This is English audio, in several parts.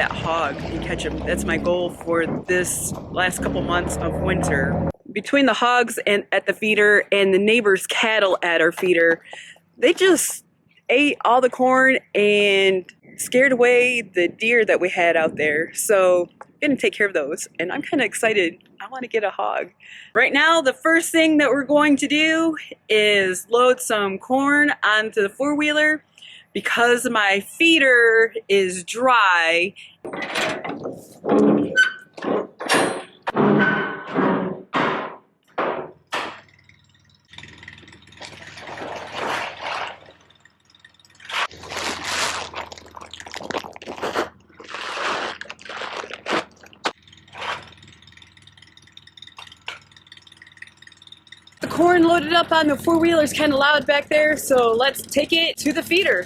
that hog and catch him. That's my goal for this last couple months of winter. Between the hogs and at the feeder and the neighbor's cattle at our feeder, they just ate all the corn and scared away the deer that we had out there. So I'm gonna take care of those, and I'm kind of excited. I want to get a hog. Right now, the first thing that we're going to do is load some corn onto the four-wheeler because my feeder is dry. The corn loaded up on the four-wheeler is kind of loud back there, so let's take it to the feeder.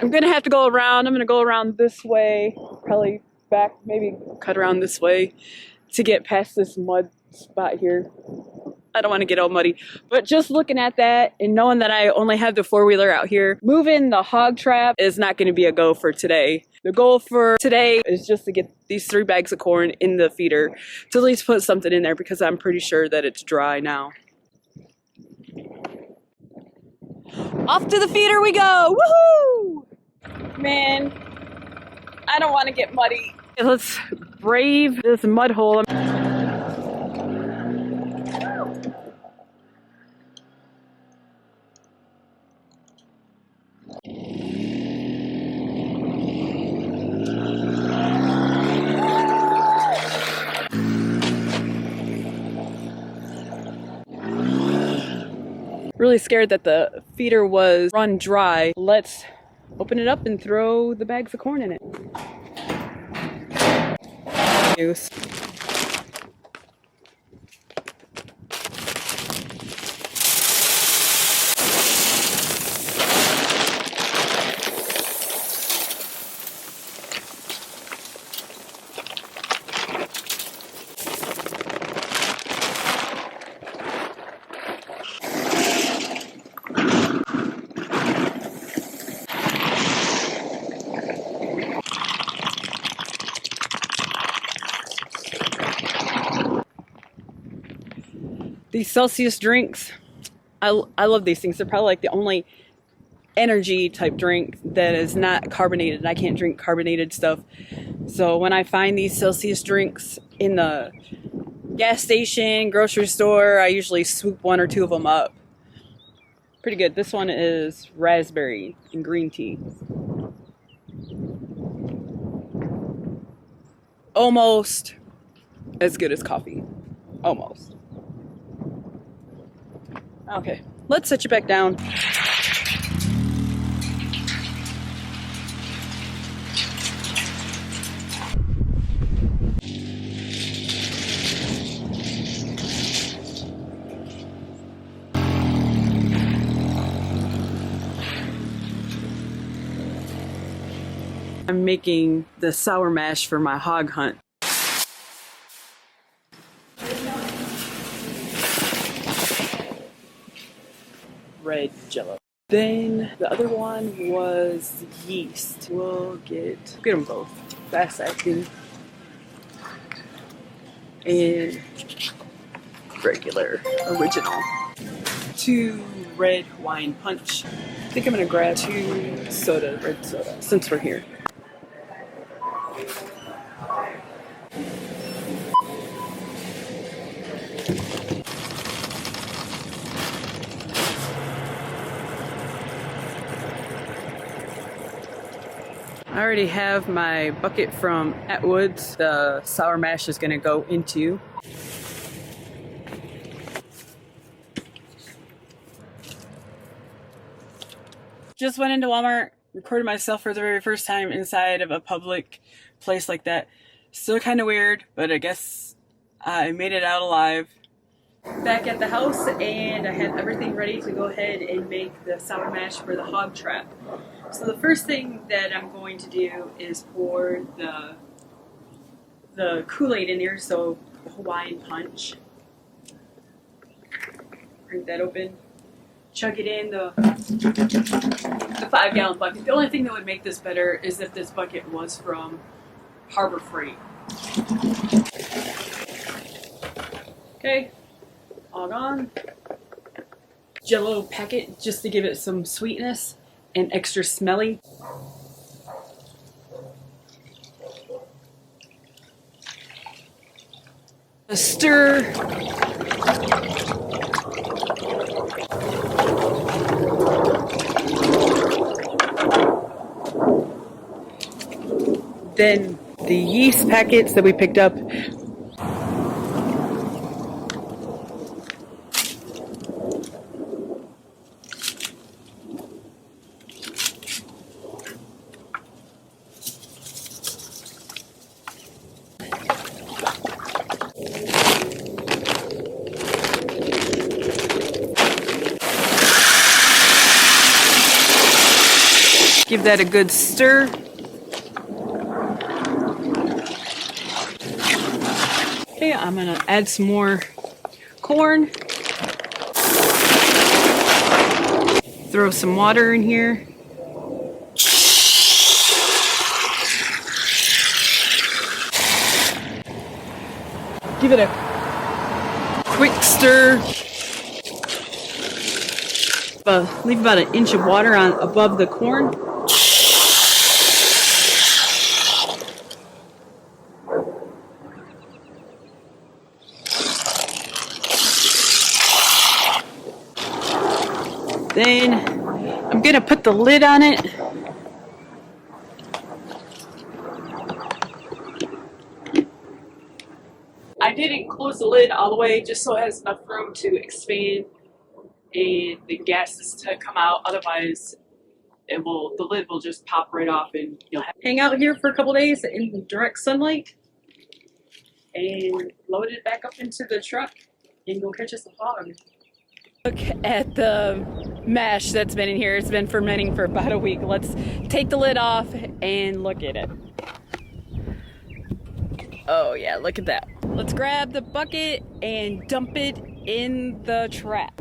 I'm gonna have to go around. I'm gonna go around this way, probably back, maybe cut around this way to get past this mud spot here. I don't want to get all muddy, but just looking at that and knowing that I only have the four-wheeler out here, moving the hog trap is not going to be a go for today. The goal for today is just to get these 3 bags of corn in the feeder to at least put something in there because I'm pretty sure that it's dry now. Off to the feeder we go! Woohoo! Man, I don't want to get muddy. Let's brave this mud hole. Really scared that the feeder was run dry. Let's open it up and throw the bags of corn in it. Use. These Celsius drinks, I love these things. They're probably like the only energy type drink that is not carbonated. I can't drink carbonated stuff. So when I find these Celsius drinks in the gas station, grocery store, I usually swoop 1 or 2 of them up. Pretty good. This one is raspberry and green tea. Almost as good as coffee. Almost. Okay, let's set you back down. I'm making the sour mash for my hog hunt. Red Jello. Then the other one was yeast. We'll get them both. Fast acting and regular original. 2 red wine punch. I think I'm gonna grab 2 red soda, since we're here. I already have my bucket from Atwoods. The sour mash is going to go into. Just went into Walmart, recorded myself for the very first time inside of a public place like that. Still kind of weird, but I guess I made it out alive. Back at the house, and I have everything ready to go ahead and make the sour mash for the hog trap. So the first thing that I'm going to do is pour the Kool-Aid in here, so Hawaiian Punch. Crank that open. Chug it in the 5-gallon bucket. The only thing that would make this better is if this bucket was from Harbor Freight. Okay, all gone. Jello packet just to give it some sweetness and extra smelly. A stir. Then the yeast packets that we picked up. Give that a good stir. Okay, I'm gonna add some more corn. Throw some water in here. Give it a quick stir. Leave about an inch of water on above the corn. Then I'm gonna put the lid on it. I didn't close the lid all the way just so it has enough room to expand and the gases to come out. Otherwise, the lid will just pop right off, and you'll hang out here for a couple days in direct sunlight, and load it back up into the truck and go catch us a hog. Look at the mash that's been in here. It's been fermenting for about a week. Let's take the lid off and look at it. Oh yeah, look at that. Let's grab the bucket and dump it in the trap.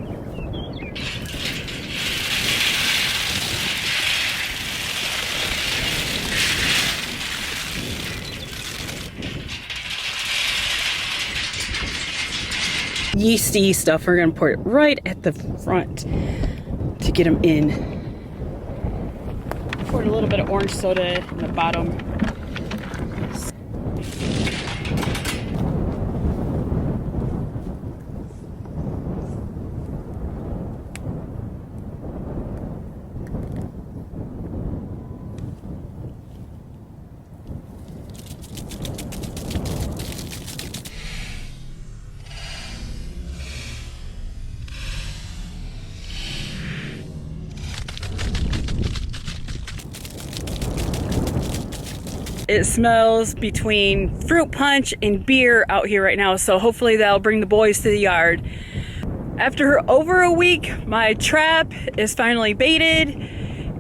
Yeasty stuff, we're gonna pour it right at the front to get them in. Poured a little bit of orange soda in the bottom. It smells between fruit punch and beer out here right now, so hopefully that'll bring the boys to the yard. After over a week, my trap is finally baited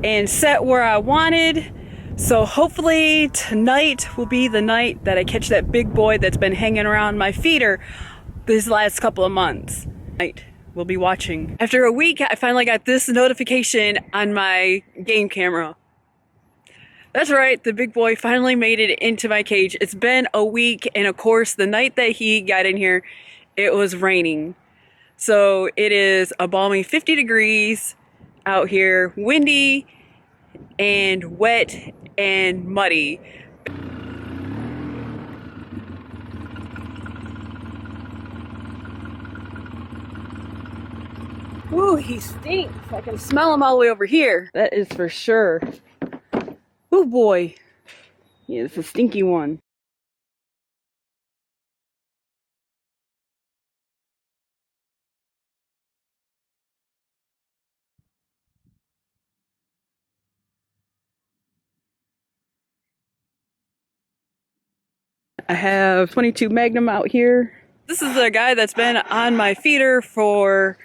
and set where I wanted. So hopefully tonight will be the night that I catch that big boy that's been hanging around my feeder these last couple of months. Tonight we'll be watching. After a week, I finally got this notification on my game camera. That's right, the big boy finally made it into my cage. It's been a week, and of course, the night that he got in here, it was raining. So it is a balmy 50 degrees out here, windy and wet and muddy. Ooh, he stinks. I can smell him all the way over here. That is for sure. Oh boy. Yeah, it's a stinky one. I have 22 Magnum out here. This is a guy that's been on my feeder for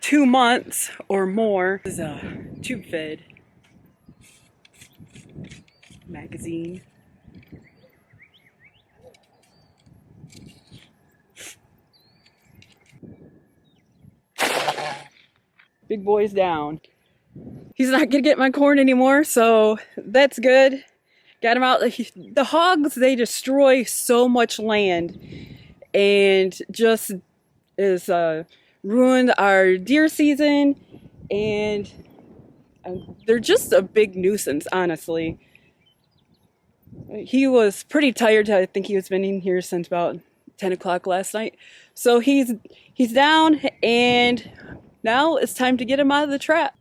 2 months or more. This is a tube fed magazine. Big boy's down. He's not gonna get my corn anymore, so that's good. Got him out. The hogs, they destroy so much land and just is ruined our deer season, and they're just a big nuisance, honestly. He was pretty tired. I think he was been in here since about 10 o'clock last night. So he's down, and now it's time to get him out of the trap.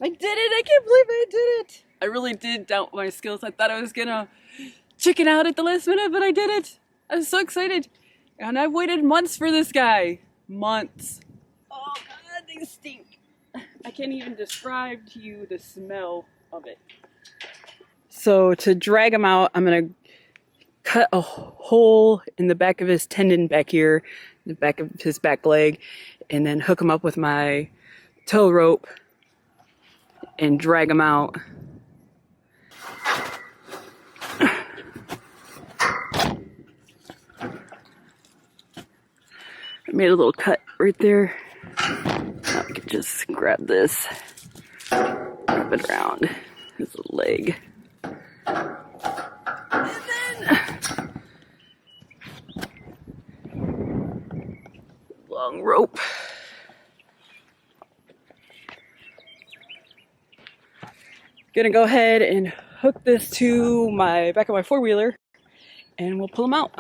I did it! I can't believe I did it! I really did doubt my skills. I thought I was gonna chicken out at the last minute, but I did it! I was so excited. And I've waited months for this guy. Months. Oh god, they stink. I can't even describe to you the smell of it. So to drag him out, I'm gonna cut a hole in the back of his tendon back here, the back of his back leg, and then hook him up with my tow rope and drag him out. I made a little cut right there. Now I can just grab this, wrap it around his leg. And then long rope. Gonna go ahead and hook this to my back of my four-wheeler, and we'll pull him out.